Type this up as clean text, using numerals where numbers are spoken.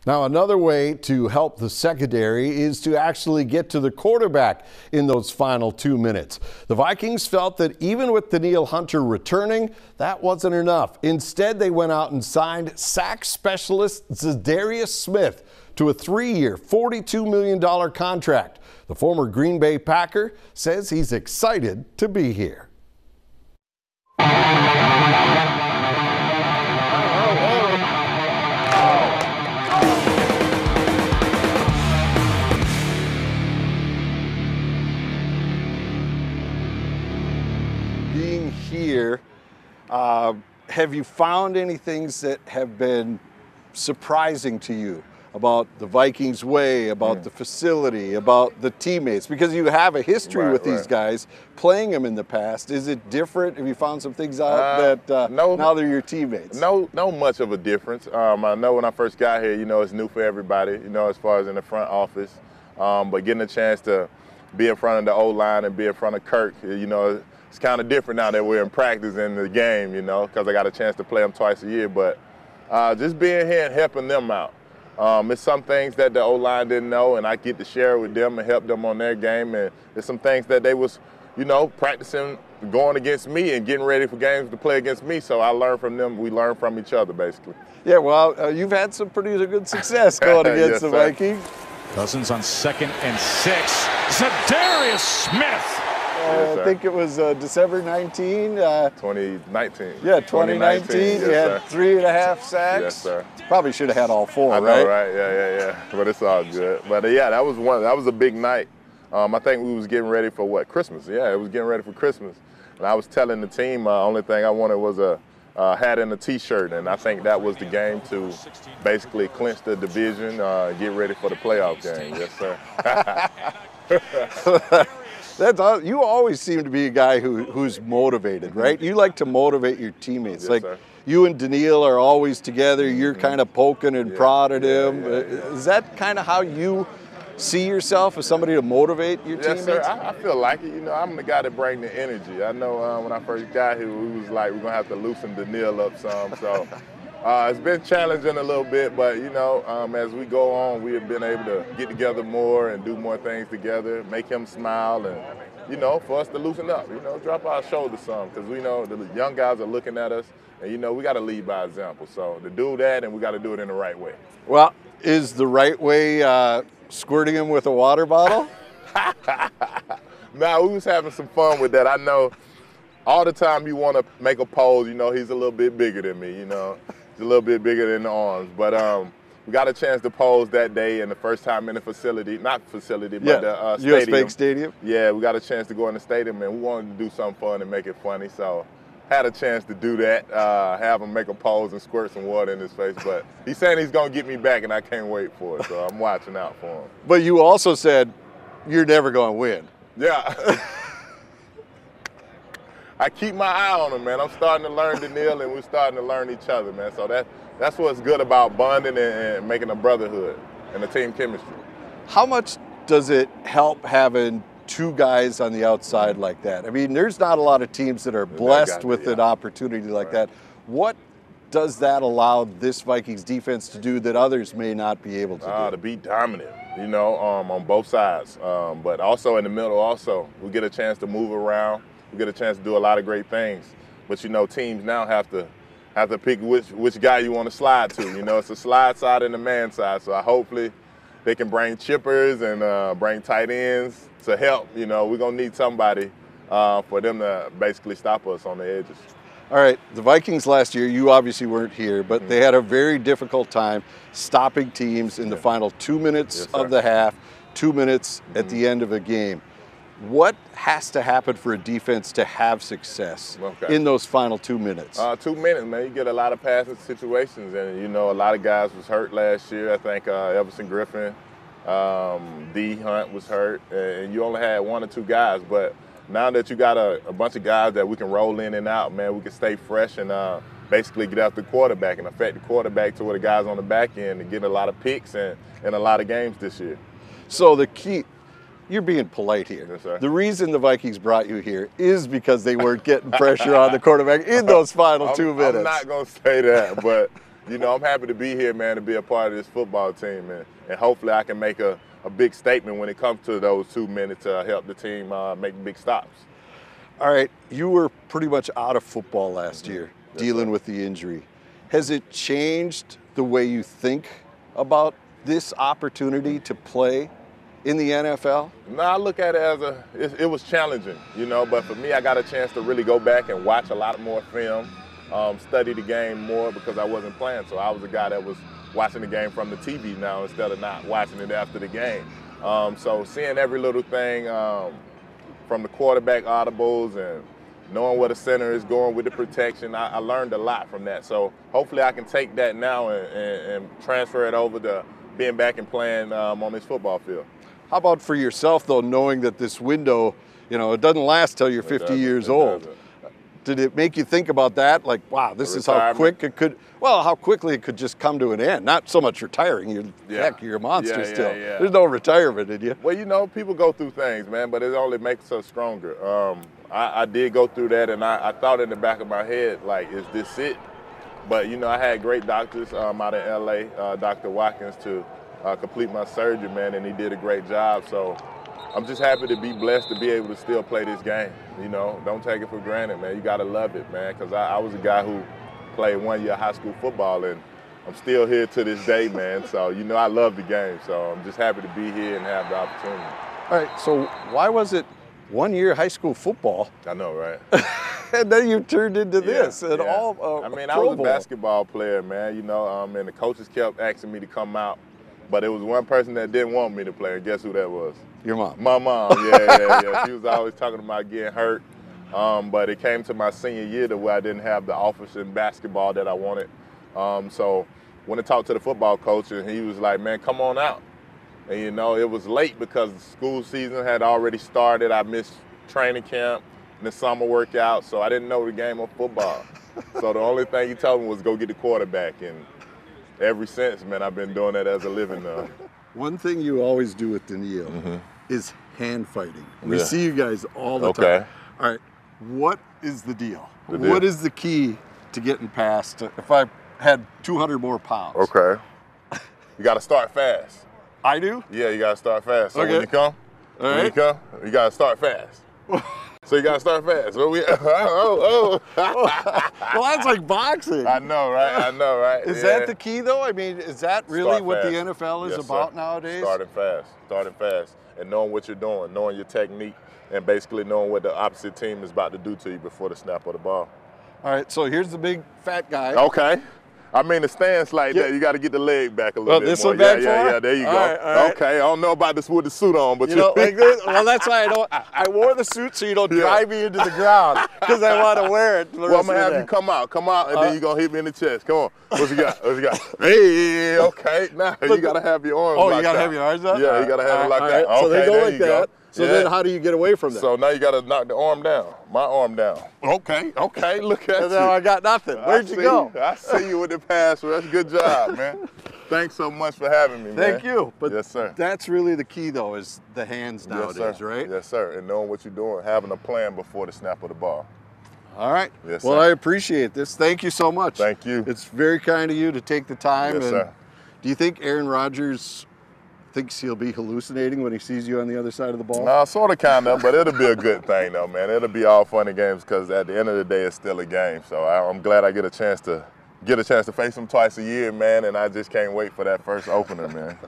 Now, another way to help the secondary is to actually get to the quarterback in those final 2 minutes. The Vikings felt that even with Danielle Hunter returning, that wasn't enough. Instead, they went out and signed sack specialist Za'Darius Smith to a 3-year, $42 million contract. The former Green Bay Packer says he's excited to be here. Being here, have you found any things that have been surprising to you about the Vikings way, about the facility, about the teammates? Because you have a history with these guys, playing them in the past. Is it different? Have you found some things out that now they're your teammates? No much of a difference. I know when I first got here, it's new for everybody, as far as in the front office. But getting a chance to be in front of the O-line and be in front of Kirk, it's kind of different now that we're in practice in the game, because I got a chance to play them twice a year. But just being here and helping them out. It's some things that the O-line didn't know, and I get to share with them and help them on their game. And there's some things that they was, practicing going against me and getting ready for games to play against me. So I learned from them. We learn from each other, basically. Yeah, well, you've had some pretty good success going against the Vikings. Cousins on 2nd and 6. Za'Darius Smith. I think it was December 19. 2019. Yeah, 2019. Yes, you had 3.5 sacks. Yes, sir. Probably should have had all 4, I know, right? Yeah. But it's all good. But yeah, that was a big night. I think we was getting ready for what? Christmas. Yeah, it was getting ready for Christmas. And I was telling the team only thing I wanted was a hat and a T-shirt, and I think that was the game to basically clinch the division, get ready for the playoff game. Yes, sir. You always seem to be a guy who's motivated, right? You like to motivate your teammates. Yes, sir. You and Danielle are always together. You're kind of poking and prodding him. Is that kind of how you see yourself, as somebody to motivate your teammates? Yes, sir. I feel like it. I'm the guy that brings the energy. I know when I first got here, we was like, we're going to have to loosen Danielle up some. So it's been challenging a little bit, but, as we go on, we have been able to get together more and do more things together, make him smile, and, for us to loosen up, drop our shoulders some, because we know the young guys are looking at us, and, we got to lead by example. So to do that, and we got to do it in the right way. Well, is the right way squirting him with a water bottle? Nah, we was having some fun with that. I know all the time you want to make a pose, he's a little bit bigger than me, He's a little bit bigger than the arms. But we got a chance to pose that day, and the first time in the facility, not facility, but the stadium. US Bank Stadium? Yeah, we got a chance to go in the stadium, and we wanted to do something fun and make it funny. So had a chance to do that, have him make a pose and squirt some water in his face. But he's saying he's going to get me back, and I can't wait for it. So I'm watching out for him. But you also said you're never going to win. Yeah. I keep my eye on him, man. I'm starting to learn Danielle, and we're starting to learn each other, man. So that's what's good about bonding and making a brotherhood and a team chemistry. How much does it help having 2 guys on the outside like that? I mean, there's not a lot of teams that are blessed with an opportunity like that. What does that allow this Vikings defense to do that others may not be able to do? To be dominant, on both sides. But also in the middle also, we get a chance to move around. We get a chance to do a lot of great things. But, teams now have to pick which guy you want to slide to. It's a slide side and a man side. So hopefully they can bring chippers and bring tight ends to help. We're going to need somebody for them to basically stop us on the edges. All right, the Vikings last year, you obviously weren't here, but they had a very difficult time stopping teams in the final 2 minutes of the half, 2 minutes at the end of a game. What has to happen for a defense to have success in those final 2 minutes? 2 minutes, man. You get a lot of passing situations, and, a lot of guys was hurt last year. I think Everson Griffin, D. Hunt was hurt, and you only had 1 or 2 guys. But now that you got a bunch of guys that we can roll in and out, man, we can stay fresh and basically get after the quarterback and affect the quarterback to where the guys on the back end and get a lot of picks and a lot of games this year. So the key, you're being polite here. Yes, sir. The reason the Vikings brought you here is because they weren't getting pressure on the quarterback in those final 2 minutes. I'm not going to say that, but you know, I'm happy to be here, man, to be a part of this football team, and hopefully I can make a big statement when it comes to those 2 minutes to help the team make big stops. All right, you were pretty much out of football last year, dealing with the injury. Has it changed the way you think about this opportunity to play in the NFL? No, I look at it as it was challenging, you know, but for me, I got a chance to really go back and watch a lot more film, study the game more because I wasn't playing. So I was a guy that was watching the game from the TV now instead of not watching it after the game. So seeing every little thing from the quarterback audibles and knowing where the center is going with the protection, I learned a lot from that. So hopefully I can take that now and transfer it over to being back and playing on this football field. How about for yourself, though, knowing that this window, you know, it doesn't last till you're 50 years old? Did it make you think about that? Like, wow, this is how quick it could, well, how quickly it could just come to an end. Not so much retiring. Heck, you're a monster still. There's no retirement, did you? Well, you know, people go through things, man, but it only makes us stronger. I did go through that, and I thought in the back of my head, like, is this it? But, you know, I had great doctors out in L.A., Dr. Watkins, to complete my surgery, man, and he did a great job. So I'm just happy to be blessed to be able to still play this game. You know, don't take it for granted, man. You got to love it, man, because I was a guy who played 1 year high school football, and I'm still here to this day, man. So, you know, I love the game. So I'm just happy to be here and have the opportunity. All right, so why was it 1 year high school football? I know, right? And then you turned into this and all. I mean, I was a basketball player, man, you know, and the coaches kept asking me to come out. But it was one person that didn't want me to play, and guess who that was? Your mom. My mom, yeah. She was always talking about getting hurt. But it came to my senior year to where I didn't have the offers in basketball that I wanted. So when I talked to the football coach, and he was like, man, come on out. And, you know, it was late because the school season had already started. I missed training camp and the summer workout, so I didn't know the game of football. So the only thing he told me was go get the quarterback. And ever since, man, I've been doing that as a living now. One thing you always do with Daniil is hand fighting. We see you guys all the time. All right, what is the deal? What is the key to getting past? If I had 200 more pounds. Okay. You got to start fast. I do? Yeah, you got to start fast. So when you come, you got to start fast. So you got to start fast. So well, that's like boxing. I know, right? Is that the key, though? I mean, is that really what the NFL is about nowadays? Starting fast, and knowing what you're doing, knowing your technique, and basically knowing what the opposite team is about to do to you before the snap of the ball. All right, so here's the big fat guy. Okay. I mean, the stance like that, you got to get the leg back a little bit this more. One back yeah, there you go. All right. Okay, I don't know about this with the suit on, but you know, like this, well, that's why I wore the suit so you don't drive me into the ground because I want to wear it. Well, I'm going to have you come out, and then you're going to hit me in the chest. Come on. What you got? Hey, okay. Now, you got to have your arms locked you got to out. have your arms up? Yeah, you got to have it like that. So they go like that. Go. So then how do you get away from that? So now you got to knock the arm down, my arm down. Okay, look at you. Now I got nothing. Where'd you go? I see you with the pass. That's a good job, man. Thanks so much for having me, man. Thank you. But yes, sir. That's really the key, though, is the hands nowadays, right? Yes, sir. And knowing what you're doing, having a plan before the snap of the ball. All right. Yes, well, sir. I appreciate this. Thank you so much. Thank you. It's very kind of you to take the time. Yes, sir. Do you think Aaron Rodgers thinks he'll be hallucinating when he sees you on the other side of the ball? No, sort of, kind of, but it'll be a good thing, though, man. It'll be all fun and games because at the end of the day, it's still a game. So I'm glad I get a chance to face him twice a year, man, and I just can't wait for that first opener, man.